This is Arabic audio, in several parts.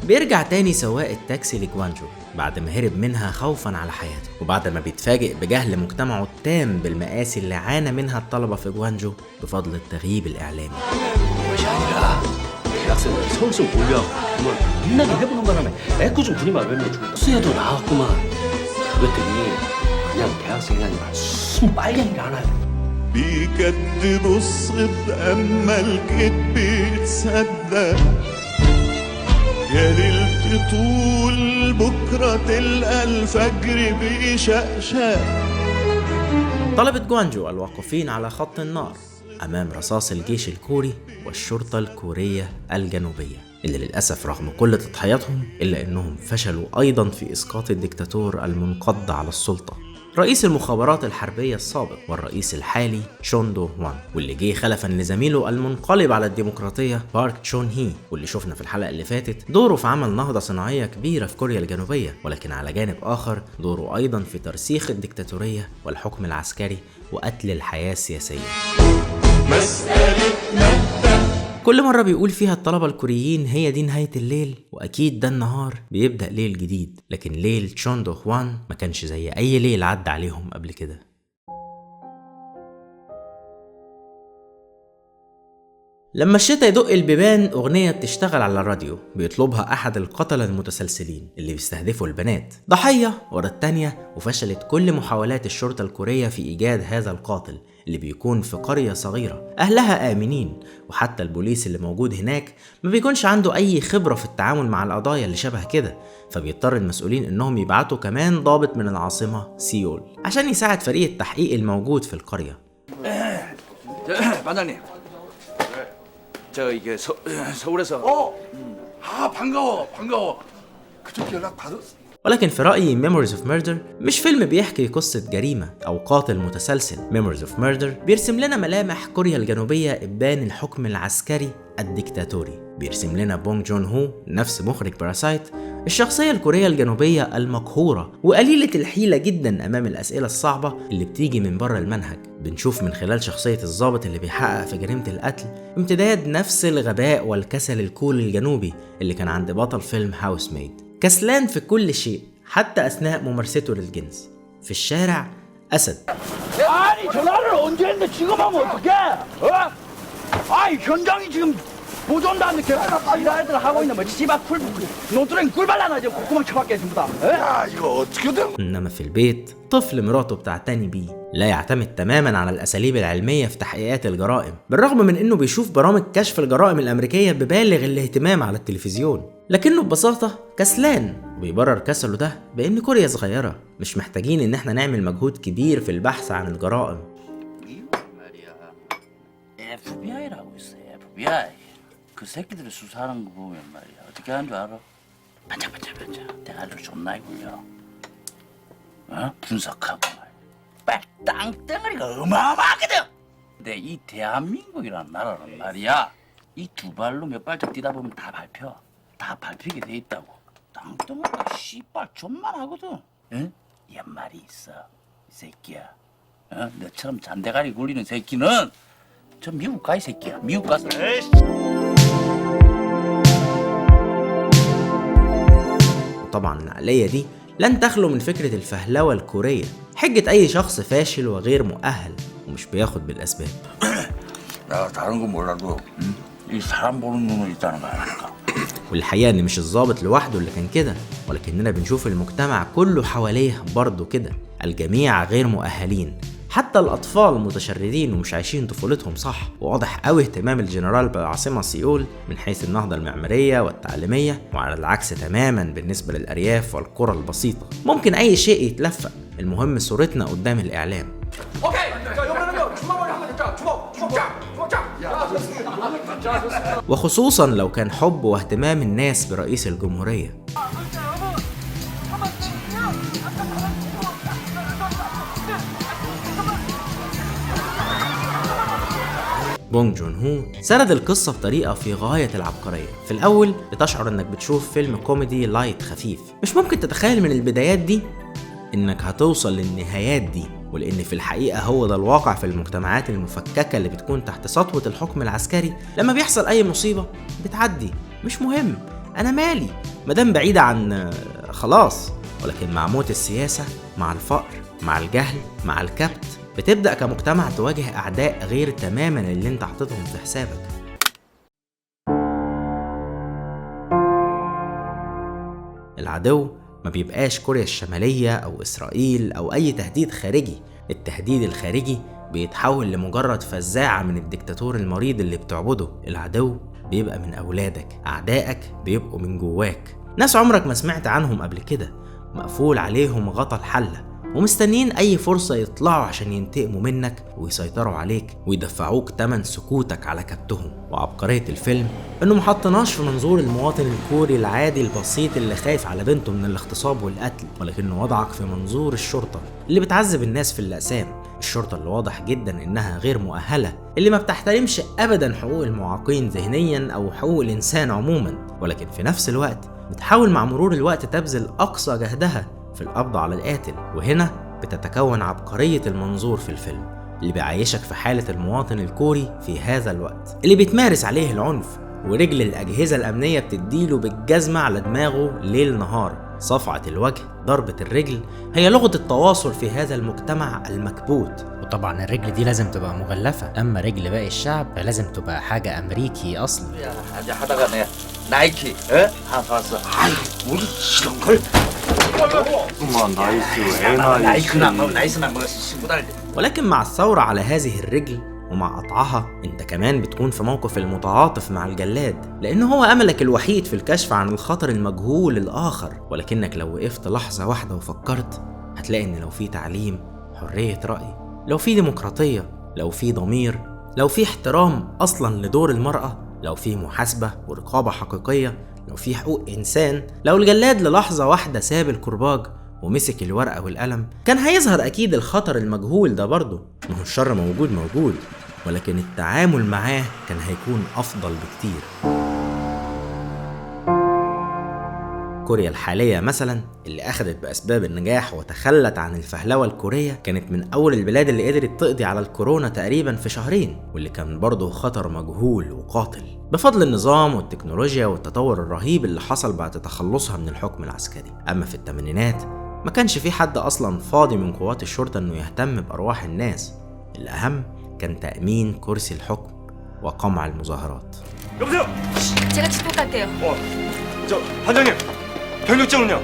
بيرجع تاني سواق التاكسي لجوانجو بعد ما هرب منها خوفا على حياته، وبعد ما بيتفاجئ بجهل مجتمعه التام بالمآسي اللي عانى منها الطلبة في جوانجو بفضل التغييب الإعلامي. 대학생들 서울서 몰려하고 정말 겁나게 해보는 바람에 애꿎은 군이 말면 죽었다. 수혜도 나왔구만. 그랬더니 그냥 대학생이 아니라 순 빨갱이를 하나요. بيكدبوا الصدق أما الكذب يتصدق يا ليلة طول بكرة تلقى الفجر بيشقشق. طلبة جوانجو الواقفين على خط النار أمام رصاص الجيش الكوري والشرطة الكورية الجنوبية، اللي للأسف رغم كل تضحياتهم إلا أنهم فشلوا أيضا في إسقاط الدكتاتور المنقض على السلطة رئيس المخابرات الحربية السابق والرئيس الحالي شون دو هوان، واللي جه خلفا لزميله المنقلب على الديمقراطية بارك تشون هي، واللي شفنا في الحلقة اللي فاتت دوره في عمل نهضة صناعية كبيرة في كوريا الجنوبية، ولكن على جانب آخر دوره أيضا في ترسيخ الدكتاتورية والحكم العسكري وقتل الحياة السياسية. كل مرة بيقول فيها الطلبة الكوريين هي دي نهاية الليل، وأكيد ده النهار بيبدأ ليل جديد، لكن ليل تشون دو هوان ما كانش زي أي ليل عدى عليهم قبل كده. لما الشتاء يدق البيبان أغنية بتشتغل على الراديو بيطلبها أحد القتلة المتسلسلين اللي بيستهدفوا البنات، ضحية ورا التانية، وفشلت كل محاولات الشرطة الكورية في إيجاد هذا القاتل اللي بيكون في قرية صغيرة أهلها آمنين، وحتى البوليس اللي موجود هناك ما بيكونش عنده أي خبرة في التعامل مع القضايا اللي شبه كده، فبيضطر المسؤولين إنهم يبعتوا كمان ضابط من العاصمة سيول عشان يساعد فريق التحقيق الموجود في القرية. 저 이게 서울에서 반가워. 그쪽 연락 받았어. ولكن في رأيي Memories of Murder مش فيلم بيحكي قصة جريمة أو قاتل متسلسل. Memories of Murder بيرسم لنا ملامح كوريا الجنوبية إبان الحكم العسكري الديكتاتوري. بيرسم لنا بونج جون هو نفس مخرج باراسايت الشخصية الكورية الجنوبية المقهورة وقليلة الحيلة جدا أمام الأسئلة الصعبة اللي بتيجي من بره المنهج. بنشوف من خلال شخصية الضابط اللي بيحقق في جريمة القتل امتداد نفس الغباء والكسل الكوري الجنوبي اللي كان عند بطل فيلم هاوس ميد، كسلان في كل شيء حتى أثناء ممارسته للجنس. في الشارع أسد. إنما في البيت طفل مراته بتعتني بيه، لا يعتمد تماما على الأساليب العلمية في تحقيقات الجرائم، بالرغم من إنه بيشوف برامج كشف الجرائم الأمريكية ببالغ الاهتمام على التلفزيون، لكنه ببساطة كسلان، وبيبرر كسله ده بإن كوريا صغيرة مش محتاجين إن احنا نعمل مجهود كبير في البحث عن الجرائم. FBI라고 있어. FBI. 그 새끼들이 수사하는 거 보면 말이야. 어떻게 하는 줄 알아? 반짝. 대가리로 존나 이군요. 분석하고 말이야. 땅덩어리가 어마어마하거든. 근데 이 대한민국이라는 나라는 말이야. 이 두 발로 몇 발짝 뛰다 보면 다 밟히게 돼 있다고. 땅덩어리가 씨발 존만하거든. 응? 옛말이 있어. 이 새끼야. 너처럼 잔대가리 굴리는 새끼는 저 미국 가 이 새끼야. 미국 가서. طبعا العقلية دي لن تخلو من فكرة الفهلوة الكورية، حجة أي شخص فاشل وغير مؤهل ومش بياخد بالأسباب. 나 다른 건 몰라도 이 사람 보는 눈은 있다는 거야. والحقيقة إن مش الضابط لوحده اللي كان كده، ولكننا بنشوف المجتمع كله حواليه برضه كده، الجميع غير مؤهلين، حتى الأطفال متشردين ومش عايشين طفولتهم صح. وواضح قوي اهتمام الجنرال بالعاصمة سيول من حيث النهضة المعمارية والتعليمية، وعلى العكس تماما بالنسبة للأرياف والقرى البسيطة. ممكن أي شيء يتلفق، المهم صورتنا قدام الإعلام. وخصوصا لو كان حب واهتمام الناس برئيس الجمهورية. بونج جون هو سرد القصة بطريقة في غاية العبقرية. في الأول بتشعر إنك بتشوف فيلم كوميدي لايت خفيف، مش ممكن تتخيل من البدايات دي إنك هتوصل للنهايات دي، ولأن في الحقيقة هو ده الواقع في المجتمعات المفككة اللي بتكون تحت سطوة الحكم العسكري. لما بيحصل أي مصيبة بتعدي، مش مهم، انا مالي مادام بعيدة عن خلاص. ولكن مع موت السياسة، مع الفقر، مع الجهل، مع الكبت، بتبدأ كمجتمع تواجه أعداء غير تماما اللي انت حاططهم في حسابك. العدو ما بيبقاش كوريا الشمالية أو إسرائيل أو أي تهديد خارجي. التهديد الخارجي بيتحول لمجرد فزاعة من الدكتاتور المريض اللي بتعبده. العدو بيبقى من أولادك، أعدائك بيبقوا من جواك، ناس عمرك ما سمعت عنهم قبل كده، مقفول عليهم غطا الحلة ومستنين أي فرصة يطلعوا عشان ينتقموا منك ويسيطروا عليك ويدفعوك تمن سكوتك على كبتهم. وعبقرية الفيلم إنه محطناش في منظور المواطن الكوري العادي البسيط اللي خايف على بنته من الاغتصاب والقتل، ولكنه وضعك في منظور الشرطة اللي بتعذب الناس في الأقسام، الشرطة اللي واضح جدا إنها غير مؤهلة، اللي ما بتحترمش أبدا حقوق المعاقين ذهنيا أو حقوق الإنسان عموما، ولكن في نفس الوقت بتحاول مع مرور الوقت تبذل أقصى جهدها في القبض على القاتل. وهنا بتتكون عبقرية المنظور في الفيلم اللي بيعيشك في حالة المواطن الكوري في هذا الوقت اللي بيتمارس عليه العنف، ورجل الأجهزة الأمنية بتديله بالجزمة على دماغه ليل نهار. صفعة الوجه، ضربة الرجل، هي لغة التواصل في هذا المجتمع المكبوت. وطبعا الرجل دي لازم تبقى مغلفة، أما رجل باقي الشعب فلازم تبقى حاجة أمريكي أصلا. 아직 하다가 내 나이키 하나 사왔어. 아이 우리 이런 걸 나이스나 뭐 신고 다닐 때. ولكن مع الثورة على هذه الرجل ومع قطعها انت كمان بتكون في موقف المتعاطف مع الجلاد، لان هو املك الوحيد في الكشف عن الخطر المجهول الاخر. ولكنك لو وقفت لحظة واحدة وفكرت هتلاقي ان لو في تعليم، حرية رأي، لو في ديمقراطية، لو في ضمير، لو في احترام اصلا لدور المرأة، لو في محاسبة ورقابة حقيقية، لو في حقوق انسان، لو الجلاد للحظة واحدة ساب الكرباج ومسك الورقة والقلم، كان هيظهر أكيد الخطر المجهول ده برضه. ما هو الشر موجود، ولكن التعامل معاه كان هيكون أفضل بكتير. كوريا الحالية مثلا اللي أخذت بأسباب النجاح وتخلت عن الفهلوة الكورية، كانت من أول البلاد اللي قدرت تقضي على الكورونا تقريبا في شهرين، واللي كان برضه خطر مجهول وقاتل بفضل النظام والتكنولوجيا والتطور الرهيب اللي حصل بعد تخلصها من الحكم العسكري. أما في الثمانينات ما كانش في حد أصلا فاضي من قوات الشرطة إنه يهتم بأرواح الناس، الأهم كان تأمين كرسي الحكم وقمع المظاهرات. 여보세요. 제가 집행할게요. 저 반장님, 병력장은요?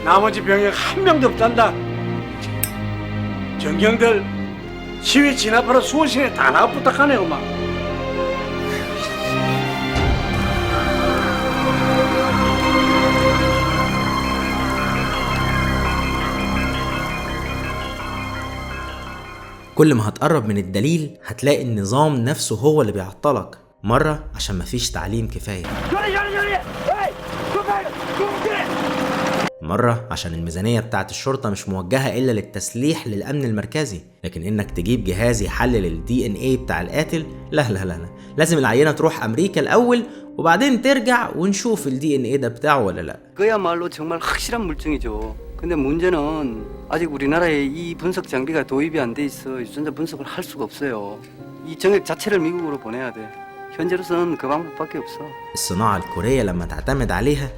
나머지 병력 한 명도 없단다. 전경들 시위 진압하러 수원시내 다 나와 부탁하네요, 막. كل ما هتقرب من الدليل هتلاقي النظام نفسه هو اللي بيعطلك، مرة عشان مفيش تعليم كفاية، مرة عشان الميزانية بتاعت الشرطة مش موجهة إلا للتسليح للأمن المركزي، لكن إنك تجيب جهاز يحلل ال DNA بتاع القاتل، لا لازم العينة تروح أمريكا الأول وبعدين ترجع ونشوف ال DNA ده بتاعه ولا لا. 그야말로 정말 확실한 물증이죠. 근데 문제는 아직 우리나라에 이 분석 장비가 도입이 안 돼 있어 유전자 분석을 할 수가 없어요. 이 정액 자체를 미국으로 보내야 돼. 현재로서는 그 방법밖에 없어. الصناعة الكورية لما تعتمد عليها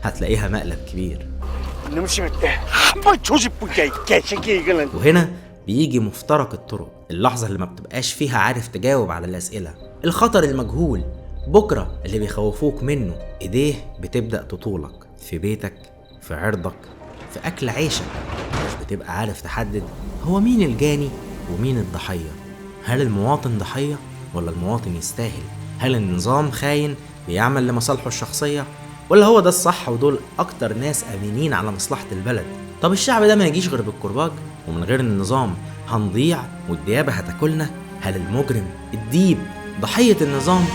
هتلاقيها مقلب كبير. 너무 심해. 한번 조집부게 이 개새끼 이거는. وهنا بيجي مفترق الطرق، اللحظة اللي ما بتبقاش فيها عارف تجاوب على الأسئلة، الخطر المجهول، بكرة اللي بيخوفوك منه، إيديه بتبدأ تطولك في بيتك، في عرضك، في أكل عيشك. مش بتبقى عارف تحدد هو مين الجاني ومين الضحية. هل المواطن ضحية ولا المواطن يستاهل؟ هل النظام خاين بيعمل لمصالحه الشخصية ولا هو ده الصح ودول أكتر ناس أمينين على مصلحة البلد؟ طب الشعب ده ما يجيش غير بالكرباج ومن غير النظام هنضيع والديابة هتاكلنا؟ هل المجرم الديب ضحية النظام؟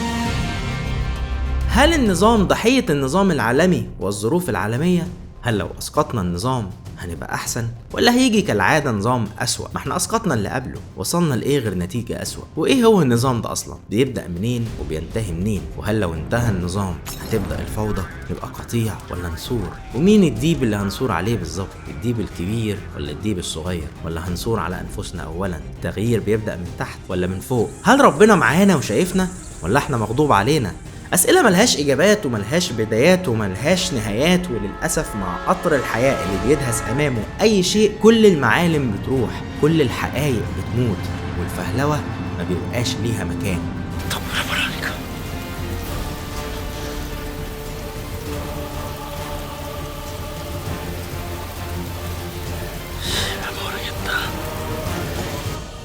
هل النظام ضحية النظام العالمي والظروف العالمية؟ هل لو أسقطنا النظام هنبقى أحسن ولا هيجي كالعادة نظام أسوأ؟ ما احنا أسقطنا اللي قبله، وصلنا لإيه غير نتيجة أسوأ؟ وإيه هو النظام ده أصلا؟ بيبدأ منين وبينتهي منين؟ وهل لو انتهى النظام هتبدأ الفوضى؟ نبقى قطيع ولا نثور؟ ومين الديب اللي هنثور عليه بالظبط؟ الديب الكبير ولا الديب الصغير؟ ولا هنثور على أنفسنا أولا؟ التغيير بيبدأ من تحت ولا من فوق؟ هل ربنا معانا وشايفنا ولا احنا مغضوب علينا؟ أسئلة ملهاش إجابات وملهاش بدايات وملهاش نهايات، وللأسف مع قطر الحياة اللي بيدهس أمامه أي شيء كل المعالم بتروح، كل الحقائق بتموت، والفهلوة ما بيبقاش ليها مكان. طب 해보라니까.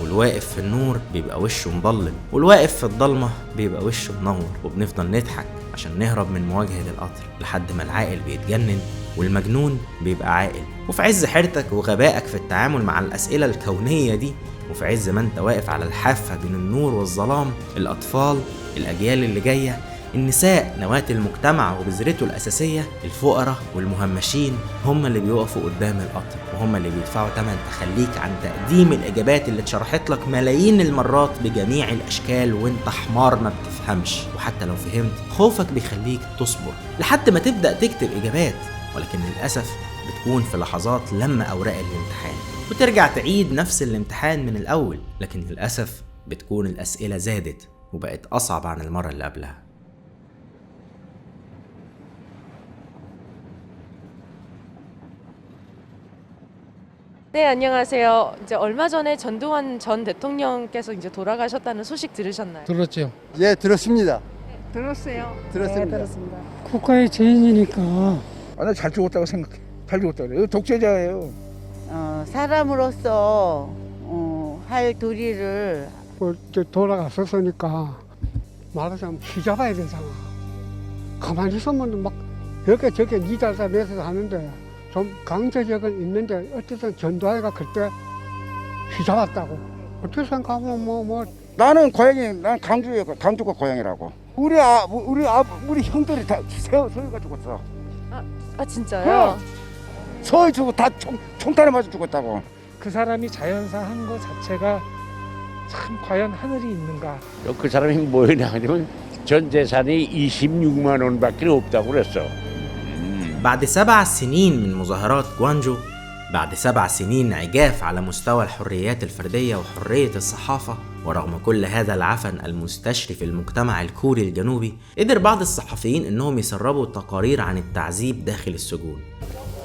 والواقف في النور بيبقى وشه مضلم، والواقف في الضلمة بيبقى وشه منور، وبنفضل نضحك عشان نهرب من مواجهة القطر لحد ما العاقل بيتجنن والمجنون بيبقى عاقل. وفي عز حيرتك وغبائك في التعامل مع الأسئلة الكونية دي، وفي عز ما انت واقف على الحافة بين النور والظلام، الأطفال، الأجيال اللي جاية، النساء نواة المجتمع وبذرته الأساسية، الفقراء والمهمشين هم اللي بيقفوا قدام القطر، وهم اللي بيدفعوا تمن تخليك عن تقديم الإجابات اللي اتشرحت لك ملايين المرات بجميع الأشكال وانت حمار ما بتفهمش. وحتى لو فهمت، خوفك بيخليك تصبر لحد ما تبدأ تكتب إجابات، ولكن للأسف بتكون في لحظات لما أوراق الامتحان وترجع تعيد نفس الامتحان من الأول، لكن للأسف بتكون الأسئلة زادت وبقت أصعب عن المرة اللي قبلها. 네, 안녕하세요. 이제 얼마 전에 전두환 전 대통령께서 이제 돌아가셨다는 소식 들으셨나요? 들었죠. 예, 들었습니다. 들었어요. 들었습니다. 네, 들었습니다. 국가의 죄인이니까. 나 잘 죽었다고 생각해. 잘 죽었다고 그래. 독재자예요. 사람으로서 할 도리를 돌아갔었으니까 말하자면 기잡아야 되잖아. 가만히 있으면 막 이렇게 저렇게 니달다 내서 하는데 좀 강제력은 있는데 어쨌든 전두환이가 그때 휘잡았다고. 어떻게 생각하면 나는 고향이 난 강주가 고향이라고. 우리 형들이 다 서해가 죽었어. 아 진짜요? 서해 죽고 다 총탄에 맞아 죽었다고. 그 사람이 자연사 한 거 자체가 참 과연 하늘이 있는가. 그 사람이 뭐냐 하면 전 재산이 26만 원밖에 없다고 그랬어. بعد 7 سنين من مظاهرات جوانجو، بعد 7 سنين عجاف على مستوى الحريات الفردية وحرية الصحافة، ورغم كل هذا العفن المستشري في المجتمع الكوري الجنوبي، قدر بعض الصحفيين انهم يسربوا تقارير عن التعذيب داخل السجون.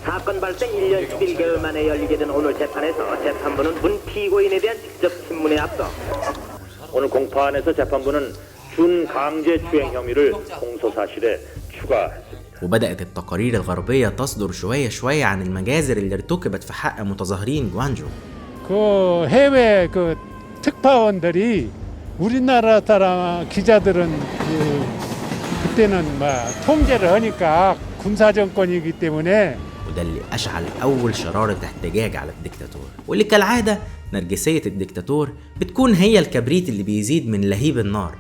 사건 발생 1년 11개월 만에 열리게 된 오늘 재판에서 재판부는 문 피고인에 대한 직접 신문에 앞서 오늘 공판에서 재판부는 준강제추행 혐의를 공소 사실에 추가했습니다. وبدأت التقارير الغربية تصدر شوية شوية عن المجازر اللي ارتكبت في حق متظاهرين جوانجو. 그 해외 그 특파원들이 우리나라 사람 기자들은 그때는 막 통제를 하니까 군사 정권이기 때문에. وده اللي أشعل أول شرارة احتجاج على الدكتاتور، واللي كالعادة نرجسية الدكتاتور بتكون هي الكبريت اللي بيزيد من لهيب النار.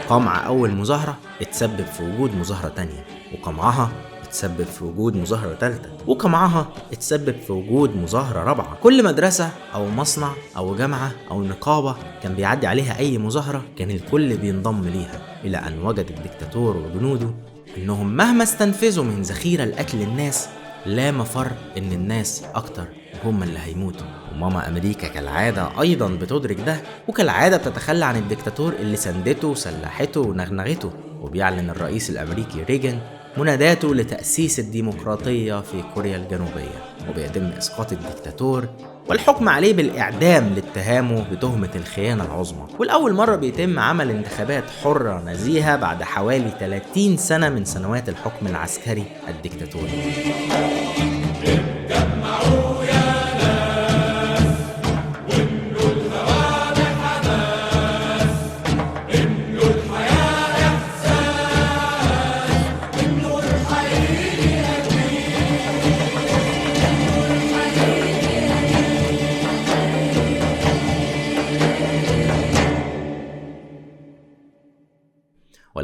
قمع أول مظاهرة اتسبب في وجود مظاهرة تانية، وقمعها اتسبب في وجود مظاهرة تالتة، وقمعها اتسبب في وجود مظاهرة رابعة. كل مدرسة أو مصنع أو جامعة أو نقابة كان بيعدي عليها أي مظاهرة كان الكل بينضم ليها، إلى أن وجد الدكتاتور وجنوده إنهم مهما استنفذوا من ذخيرة لقتل الناس لا مفر إن الناس أكتر هم اللي هيموتوا. وماما أمريكا كالعادة أيضا بتدرك ده، وكالعادة بتتخلى عن الدكتاتور اللي سندته وسلحته ونغنغته. وبيعلن الرئيس الأمريكي ريغان مناداته لتأسيس الديمقراطية في كوريا الجنوبية، وبيتم إسقاط الدكتاتور والحكم عليه بالإعدام لاتهامه بتهمة الخيانة العظمى. والأول مرة بيتم عمل انتخابات حرة نزيهة بعد حوالي 30 سنة من سنوات الحكم العسكري الدكتاتوري.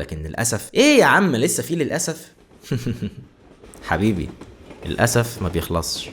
ولكن للأسف ايه يا عم لسه في للأسف؟ حبيبي الأسف ما بيخلصش.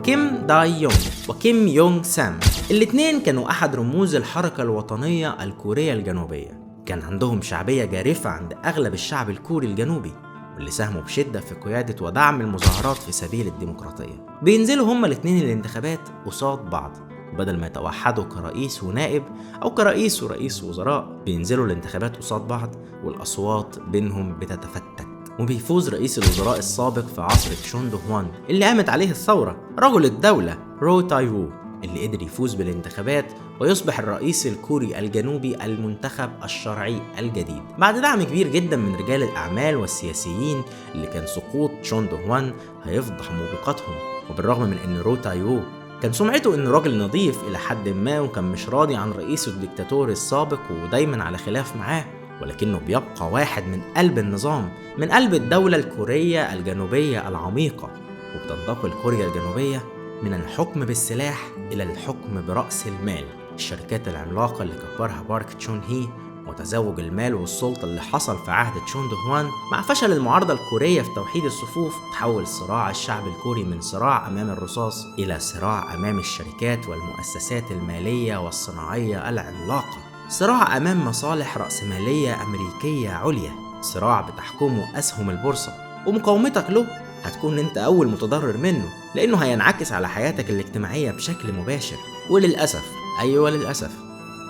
كيم داي يونغ وكيم يونغ سام الاتنين كانوا أحد رموز الحركة الوطنية الكورية الجنوبية. كان عندهم شعبية جارفة عند أغلب الشعب الكوري الجنوبي، واللي ساهموا بشدة في قيادة ودعم المظاهرات في سبيل الديمقراطية. بينزلوا هما الاتنين الانتخابات قصاد بعض، وبدل ما يتوحدوا كرئيس ونائب أو كرئيس ورئيس وزراء بينزلوا الانتخابات قصاد بعض، والأصوات بينهم بتتفتت. وبيفوز رئيس الوزراء السابق في عصر تشون دو هوان اللي قامت عليه الثورة، رجل الدولة رو تاي وو، اللي قدر يفوز بالانتخابات ويصبح الرئيس الكوري الجنوبي المنتخب الشرعي الجديد بعد دعم كبير جدا من رجال الأعمال والسياسيين، اللي كان سقوط تشون دو هوان هيفضح موبقاتهم. وبالرغم من ان رو تاي وو كان سمعته انه راجل نظيف الى حد ما، وكان مش راضي عن رئيسه الدكتاتور السابق ودايما على خلاف معاه، ولكنه بيبقى واحد من قلب النظام، من قلب الدولة الكورية الجنوبية العميقة. وبتنتقل كوريا الجنوبية من الحكم بالسلاح إلى الحكم برأس المال، الشركات العملاقة اللي كبرها بارك تشون هي، وتزاوج المال والسلطة اللي حصل في عهد تشون دو هوان مع فشل المعارضة الكورية في توحيد الصفوف. تحول صراع الشعب الكوري من صراع أمام الرصاص إلى صراع أمام الشركات والمؤسسات المالية والصناعية العملاقة، صراع أمام مصالح رأسمالية أمريكية عليا، صراع بتحكمه أسهم البورصة. ومقاومتك له هتكون انت أول متضرر منه، لأنه هينعكس على حياتك الاجتماعية بشكل مباشر. وللأسف أيوة للأسف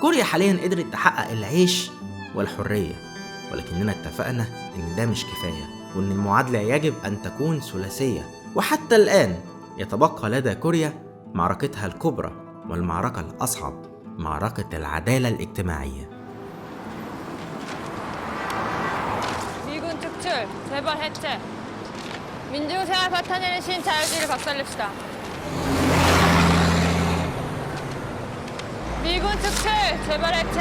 كوريا حاليا قدرت تحقق العيش والحرية، ولكننا اتفقنا إن ده مش كفاية، وإن المعادلة يجب أن تكون ثلاثية. وحتى الآن يتبقى لدى كوريا معركتها الكبرى والمعركة الأصعب، معركة العدالة الاجتماعية. 미군 특출 재벌 해체, 민주생활 바탕에는 신자유주의를 박살냅시다. 미군 특출 재벌 해체.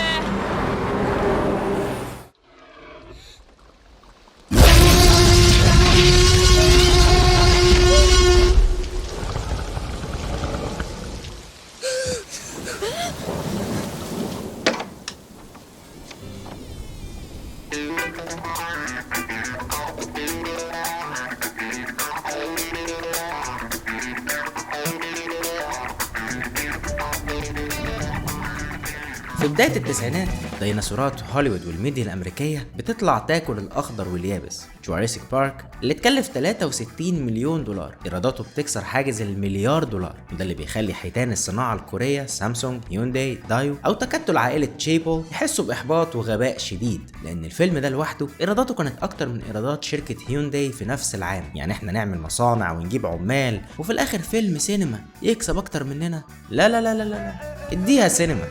في بداية التسعينات ديناصورات هوليوود والميديا الأمريكية بتطلع تاكل الأخضر واليابس. جوراسيك بارك اللي اتكلف 63 مليون دولار، إيراداته بتكسر حاجز المليار دولار، وده اللي بيخلي حيتان الصناعة الكورية سامسونج، هيونداي، دايو أو تكتل عائلة تشيبل يحسوا بإحباط وغباء شديد، لأن الفيلم ده لوحده إيراداته كانت أكتر من إيرادات شركة هيونداي في نفس العام. يعني إحنا نعمل مصانع ونجيب عمال وفي الآخر فيلم سينما يكسب أكتر مننا؟ لا لا لا لا لا، اديها سينما.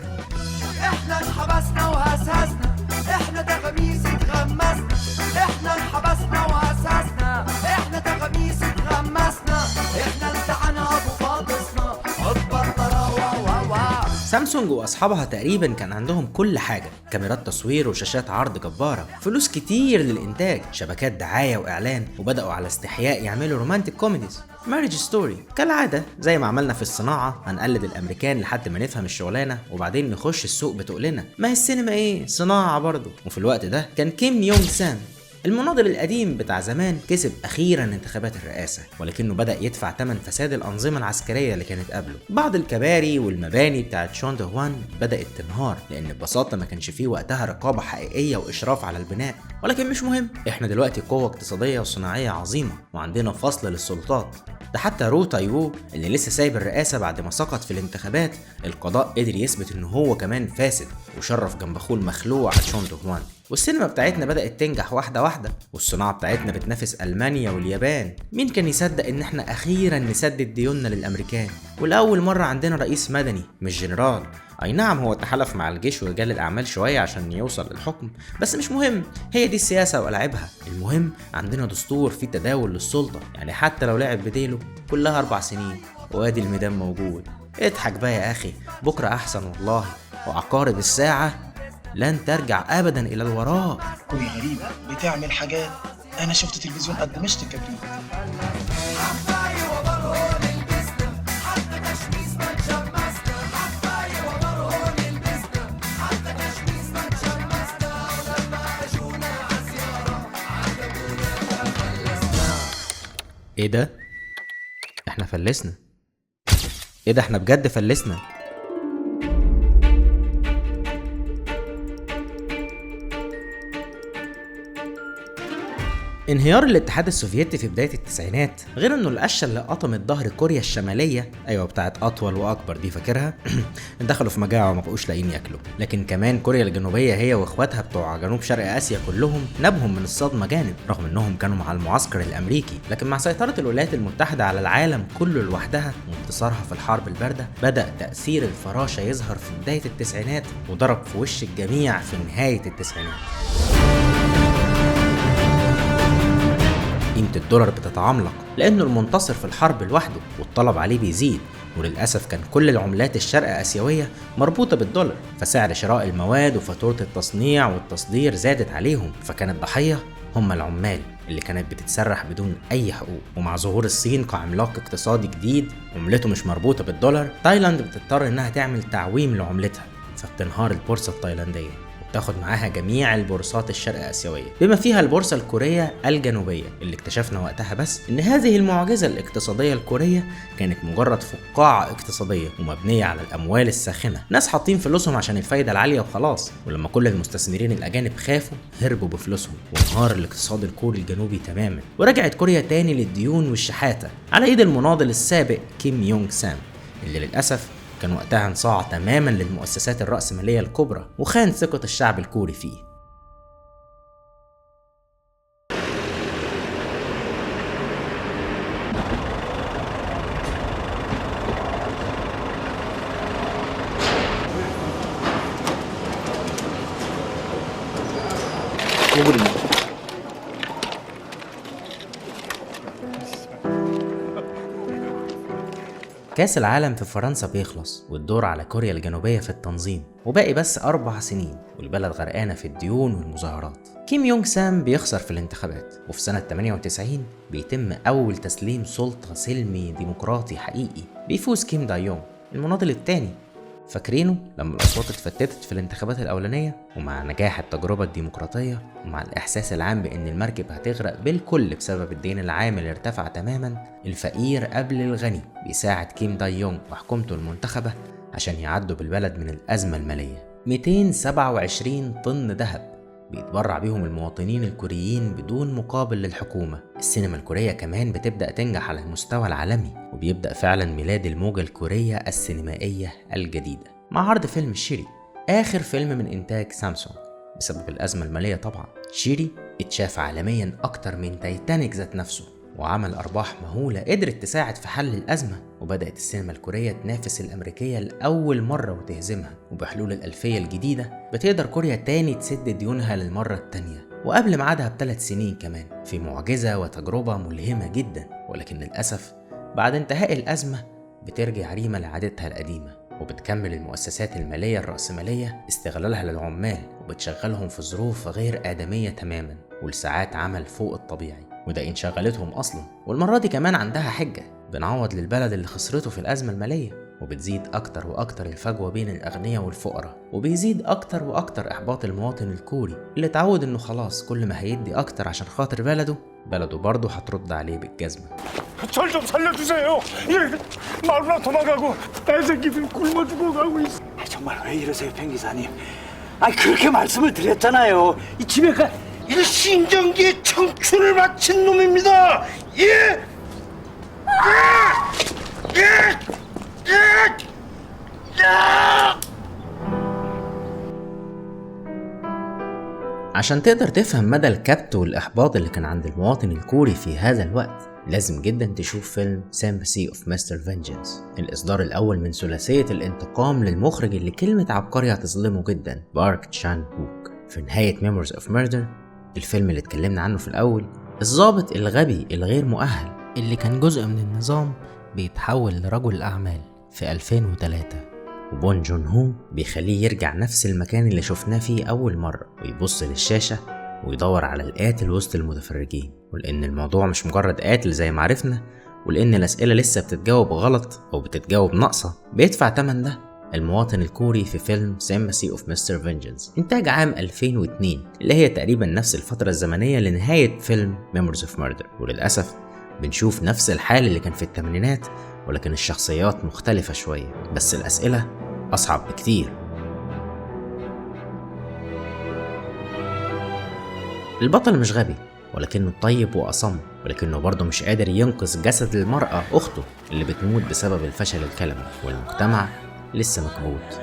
احنا انحبسنا وهسهسنا، احنا تغميس اتغمسنا، احنا انحبسنا وهسهسنا، احنا تغميس اتغمسنا، احنا امتحان ابو فاطسنا اكبر طراوه. سامسونج واصحابها تقريبا كان عندهم كل حاجه، كاميرات تصوير وشاشات عرض جباره، فلوس كتير للانتاج، شبكات دعايه واعلان، وبداوا على استحياء يعملوا رومانتك كوميديز. ماريج ستوري كالعاده زي ما عملنا في الصناعه، هنقلد الامريكان لحد ما نفهم الشغلانه وبعدين نخش السوق بتقلنا، ما هي السينما ايه صناعه برضه. وفي الوقت ده كان كيم يونغ سام المناضل القديم بتاع زمان كسب أخيرا انتخابات الرئاسة، ولكنه بدأ يدفع ثمن فساد الأنظمة العسكرية اللي كانت قبله. بعض الكباري والمباني بتاعت تشون دو هوان بدأت تنهار، لأن ببساطة ما كانش فيه وقتها رقابة حقيقية وإشراف على البناء. ولكن مش مهم، إحنا دلوقتي قوة اقتصادية وصناعية عظيمة، وعندنا فصل للسلطات. ده حتى رو تاي وو اللي لسه سايب الرئاسة بعد ما سقط في الانتخابات، القضاء قدر يثبت إنه هو كمان فاسد، وشرف جنب أخوه المخلوع تشون دو هوان. والسينما بتاعتنا بدأت تنجح واحدة واحدة، والصناعة بتاعتنا بتنافس ألمانيا واليابان. مين كان يصدق إن إحنا أخيرا نسدد ديوننا للأمريكان، والأول مرة عندنا رئيس مدني مش جنرال. أي نعم هو تحالف مع الجيش ورجال الأعمال شوية عشان يوصل للحكم، بس مش مهم، هي دي السياسة وألعابها. المهم عندنا دستور فيه تداول للسلطة، يعني حتى لو لعب بديله كلها 4 سنين، وادي الميدان موجود. اضحك بقى يا أخي، بكرة أحسن والله، وعقارب الساعة لن ترجع أبدا إلى الوراء. كوريا غريبة بتعمل حاجات انا شفت تلفزيون قد مشت كبريت. ايه ده؟ احنا فلسنا. ايه ده، احنا بجد فلسنا. انهيار الاتحاد السوفيتي في بداية التسعينات، غير انه القشة اللي قطمت ظهر كوريا الشمالية، ايوه بتاعت اطول واكبر دي، فاكرها؟ دخلوا في مجاعة وما بقوش لاقيين ياكلوا. لكن كمان كوريا الجنوبية هي واخواتها بتوع جنوب شرق اسيا كلهم نبهم من الصدمة جانب، رغم انهم كانوا مع المعسكر الامريكي. لكن مع سيطرة الولايات المتحدة على العالم كله لوحدها وانتصارها في الحرب الباردة، بدأ تأثير الفراشة يظهر في بداية التسعينات وضرب في وش الجميع في نهاية التسعينات. قيمة الدولار بتتعملق لأنه المنتصر في الحرب لوحده والطلب عليه بيزيد، وللأسف كان كل العملات الشرق آسيوية مربوطة بالدولار، فسعر شراء المواد وفاتورة التصنيع والتصدير زادت عليهم، فكان الضحية هم العمال اللي كانت بتتسرح بدون أي حقوق. ومع ظهور الصين كعملاق اقتصادي جديد عملته مش مربوطة بالدولار، تايلاند بتضطر إنها تعمل تعويم لعملتها، فبتنهار البورصة التايلاندية تاخد معاها جميع البورصات الشرق آسيوية بما فيها البورصة الكورية الجنوبية، اللي اكتشفنا وقتها بس ان هذه المعجزة الاقتصادية الكورية كانت مجرد فقاعة اقتصادية ومبنية على الاموال الساخنة، ناس حاطين فلوسهم عشان الفايدة العالية وخلاص. ولما كل المستثمرين الاجانب خافوا هربوا بفلوسهم، وانهار الاقتصاد الكوري الجنوبي تماما، ورجعت كوريا تاني للديون والشحاتة على ايد المناضل السابق كيم يونغ سام، اللي للأسف كان وقتها انصاع تماما للمؤسسات الرأسمالية الكبرى وخان ثقة الشعب الكوري فيه. كاس العالم في فرنسا بيخلص والدور على كوريا الجنوبية في التنظيم، وباقي بس 4 سنين والبلد غرقانة في الديون والمظاهرات. كيم يونغ سام بيخسر في الانتخابات، وفي سنة 98 بيتم أول تسليم سلطة سلمي ديمقراطي حقيقي، بيفوز كيم دايونغ المناضل الثاني. فاكرينه لما الأصوات اتفتتت في الانتخابات الأولانية؟ ومع نجاح التجربة الديمقراطية ومع الإحساس العام بأن المركب هتغرق بالكل بسبب الدين العام اللي ارتفع تماما، الفقير قبل الغني بيساعد كيم دايونغ وحكومته المنتخبة عشان يعدوا بالبلد من الأزمة المالية. 227 طن ذهب بيتبرع بيهم المواطنين الكوريين بدون مقابل للحكومة. السينما الكورية كمان بتبدأ تنجح على المستوى العالمي، وبيبدأ فعلا ميلاد الموجة الكورية السينمائية الجديدة مع عرض فيلم شيري، آخر فيلم من إنتاج سامسونج بسبب الأزمة المالية. طبعا شيري اتشاف عالميا أكتر من تايتانيك ذات نفسه، وعمل أرباح مهولة قدرت تساعد في حل الأزمة، وبدأت السينما الكورية تنافس الأمريكية لأول مرة وتهزمها. وبحلول الألفية الجديدة بتقدر كوريا تاني تسد ديونها للمرة التانية، وقبل ميعادها ب3 سنين كمان، في معجزة وتجربة ملهمة جدا. ولكن للأسف بعد انتهاء الأزمة بترجع ريما لعادتها القديمة، وبتكمل المؤسسات المالية الرأسمالية استغلالها للعمال، وبتشغلهم في ظروف غير آدمية تماما ولساعات عمل فوق الطبيعي، وده إن شغلتهم أصلا. والمرة دي كمان عندها حجة، بنعوض للبلد اللي خسرته في الأزمة المالية. وبتزيد أكتر وأكتر الفجوة بين الأغنياء والفقراء، وبيزيد أكتر وأكتر إحباط المواطن الكوري اللي تعود إنه خلاص كل ما هيدي أكتر عشان خاطر بلده برضه هترد عليه بالجزمة. 절 좀 살려주세요. 마누라 도망가고 애 새끼들 굶어 죽어가고 있어. 정말 왜 이러세요, pen 기사님? 아니 그렇게 말씀을 드렸잖아요. 이 집에가 일신정기의 청춘을 바친 놈입니다. 예! عشان تقدر تفهم مدى الكبت والإحباط اللي كان عند المواطن الكوري في هذا الوقت، لازم جدا تشوف فيلم Sympathy of Mr. Vengeance، الإصدار الأول من ثلاثية الانتقام للمخرج اللي كلمة عبقري هتظلمه جدا، بارك تشان هوك. في نهاية Memories of Murder، الفيلم اللي اتكلمنا عنه في الأول، الضابط الغبي الغير مؤهل اللي كان جزء من النظام بيتحول لرجل أعمال في 2003، وبون جون هو بيخليه يرجع نفس المكان اللي شفناه فيه أول مرة، ويبص للشاشة ويدور على القاتل وسط المتفرجين. ولأن الموضوع مش مجرد قاتل زي ما عرفنا، ولأن الأسئلة لسه بتتجاوب غلط أو بتتجاوب ناقصة، بيدفع تمن ده المواطن الكوري في فيلم Sympathy of Mr. Vengeance إنتاج عام 2002، اللي هي تقريبا نفس الفترة الزمنية لنهاية فيلم Memories of Murder. وللأسف بنشوف نفس الحال اللي كان في الثمانينات، ولكن الشخصيات مختلفة شوية، بس الأسئلة أصعب بكتير. البطل مش غبي، ولكنه طيب وأصم، ولكنه برضه مش قادر ينقذ جسد المرأة أخته اللي بتموت بسبب الفشل الكلوي، والمجتمع لسه مكبوت.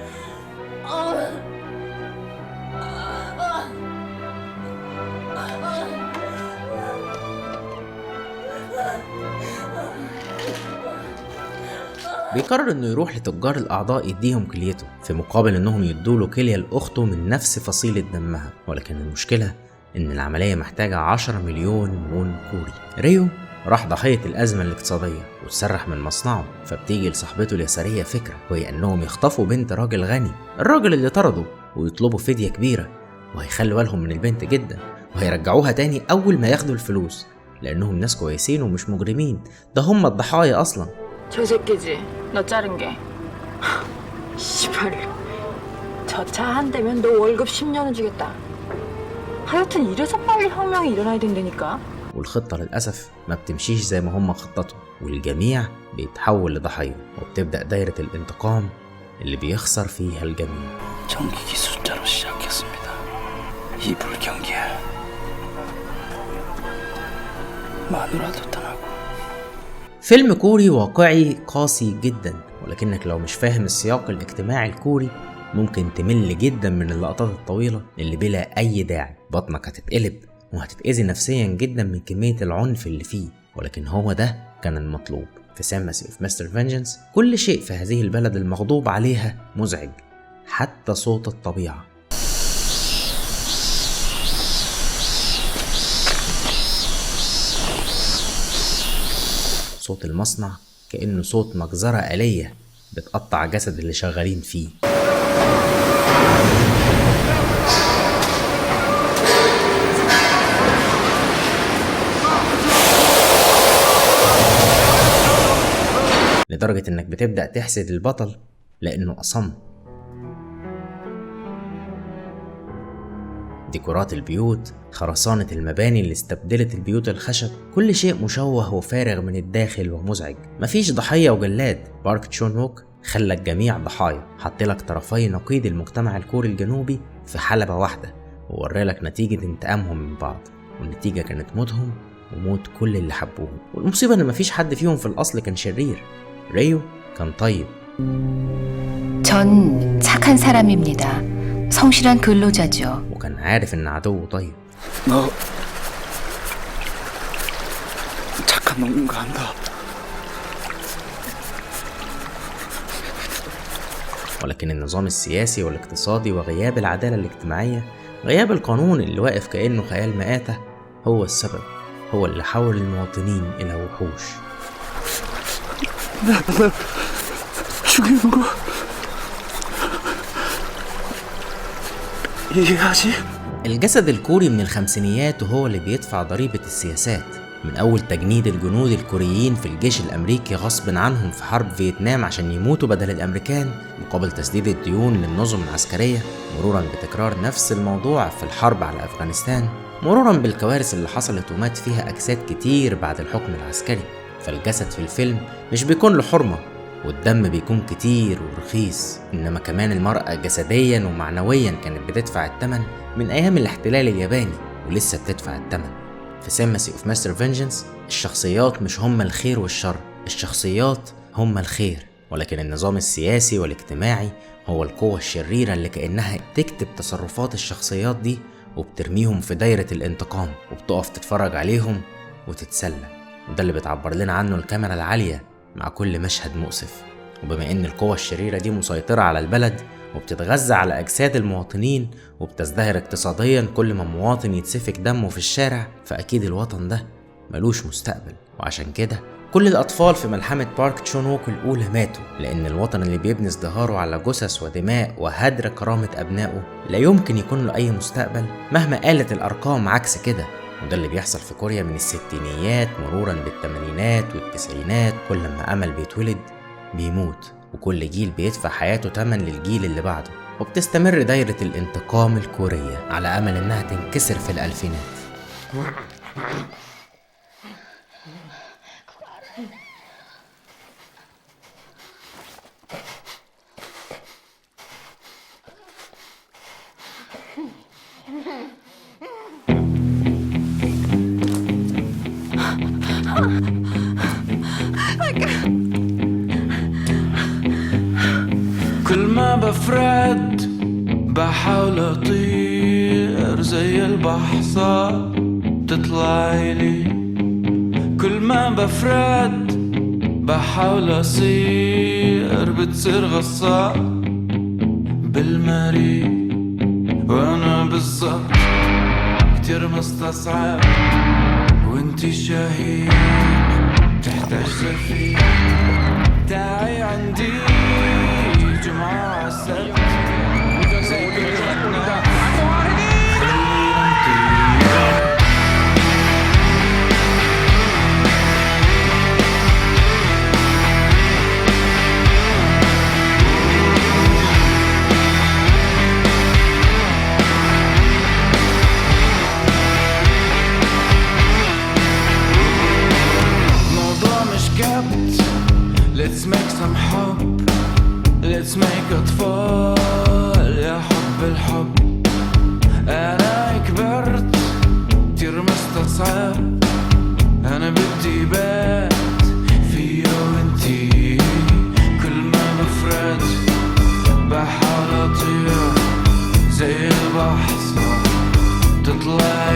بيقرر انه يروح لتجار الاعضاء يديهم كليته في مقابل انهم يدوله كلية لاخته من نفس فصيلة دمها. ولكن المشكلة ان العملية محتاجة 10 مليون وون كوري. ريو راح ضحية الأزمة الاقتصادية وتسرح من مصنعه، فبتيجي لصاحبته اليسارية فكرة، وهي أنهم يخطفوا بنت راجل غني، الراجل اللي طرده، ويطلبوا فدية كبيرة، وهيخلوا بالهم من البنت جدا، وهيرجعوها تاني أول ما ياخدوا الفلوس، لأنهم ناس كويسين ومش مجرمين، ده هم الضحايا أصلا. 저 새끼지, 너 자른 게. 씨발, 저 차 한 대면 너 월급 10년은 주겠다. 하여튼 이래서 빨리 혁명이 일어나야 된다니까. والخطة للأسف ما بتمشيش زي ما هم خططوا، والجميع بيتحول لضحايا، وبتبدأ دايرة الانتقام اللي بيخسر فيها الجميع. 전기기 숫자로 시작했습니다. 이 불경기에 마누라도 떠나고. فيلم كوري واقعي قاسي جدا، ولكنك لو مش فاهم السياق الاجتماعي الكوري ممكن تمل جدا من اللقطات الطويلة اللي بلا أي داعي. بطنك هتتقلب وهتتأذي نفسيا جدا من كمية العنف اللي فيه، ولكن هو ده كان المطلوب. في Sympathy of Mr. Vengeance كل شيء في هذه البلد المغضوب عليها مزعج، حتى صوت الطبيعة. صوت المصنع كأنه صوت مجزرة آلية بتقطع جسد اللي شغالين فيه. لدرجة انك بتبدأ تحسد البطل لانه أصم. ديكورات البيوت، خرسانة المباني اللي استبدلت البيوت الخشب، كل شيء مشوه وفارغ من الداخل ومزعج. مفيش ضحية وجلاد. بارك تشون ووك خلى الجميع ضحايا، حطلك طرفي نقيض المجتمع الكوري الجنوبي في حلبة واحدة، ووريلك نتيجة انتقامهم من بعض، والنتيجة كانت موتهم وموت كل اللي حبوهم. والمصيبة ان مفيش حد فيهم في الأصل كان شرير. ريو كان طيب. 전 착한 사람입니다. 성실한 근로자죠. وكان عارف ان عدوه طيب. 너 착한 놈인 거 안다. ولكن النظام السياسي والاقتصادي وغياب العدالة الاجتماعية، غياب القانون اللي واقف كأنه خيال مآتة، هو السبب، هو اللي حول المواطنين إلى وحوش. 나 죽이는 거 이해하지? الجسد الكوري من الخمسينيات وهو اللي بيدفع ضريبة السياسات، من أول تجنيد الجنود الكوريين في الجيش الأمريكي غصب عنهم في حرب فيتنام عشان يموتوا بدل الأمريكان مقابل تسديد الديون للنظم العسكرية، مرورا بتكرار نفس الموضوع في الحرب على أفغانستان، مرورا بالكوارث اللي حصلت ومات فيها أجساد كتير بعد الحكم العسكري. فالجسد في الفيلم مش بيكون له حرمة، والدم بيكون كتير ورخيص، إنما كمان المرأة جسديا ومعنويا كانت بتدفع الثمن من أيام الاحتلال الياباني، ولسه بتدفع الثمن. في Sympathy of Mr. Vengeance الشخصيات مش هم الخير والشر، الشخصيات هم الخير، ولكن النظام السياسي والاجتماعي هو القوة الشريرة اللي كأنها تكتب تصرفات الشخصيات دي وبترميهم في دايرة الانتقام، وبتقف تتفرج عليهم وتتسلى. وده اللي بتعبر لنا عنه الكاميرا العالية مع كل مشهد مؤسف. وبما ان القوة الشريرة دي مسيطرة على البلد وبتتغذى على أجساد المواطنين وبتزدهر اقتصاديا كل ما مواطن يتسفك دمه في الشارع، فأكيد الوطن ده ملوش مستقبل. وعشان كده كل الأطفال في ملحمة بارك تشون ووك الأولى ماتوا، لأن الوطن اللي بيبني ازدهاره على جثث ودماء وهدر كرامة أبنائه لا يمكن يكون له أي مستقبل مهما قالت الأرقام عكس كده. وده اللي بيحصل في كوريا من الستينيات مرورا بالثمانينات والتسعينات. كل ما أمل بيتولد بيموت، وكل جيل بيدفع حياته تمن للجيل اللي بعده، وبتستمر دايرة الانتقام الكورية على أمل إنها تنكسر في الألفينات. كل ما بفرد بحاول اطير زي البحصة تطلعيلي. كل ما بفرد بحاول اصير بتصير غصة بالمريء، وانا بالظبط كتير مستصعب وانتي شهيد تحتاج سفير. تعي عندي جمعة السبت زي كل الناس موضوع مش كبت. Let's make some حب، Let's make أطفال يا حب الحب. أنا كبرت كتير مستصعب، أنا بدي بات فيا وانتي. كل ما بفرد بحاول أطير زي البحصة تطلع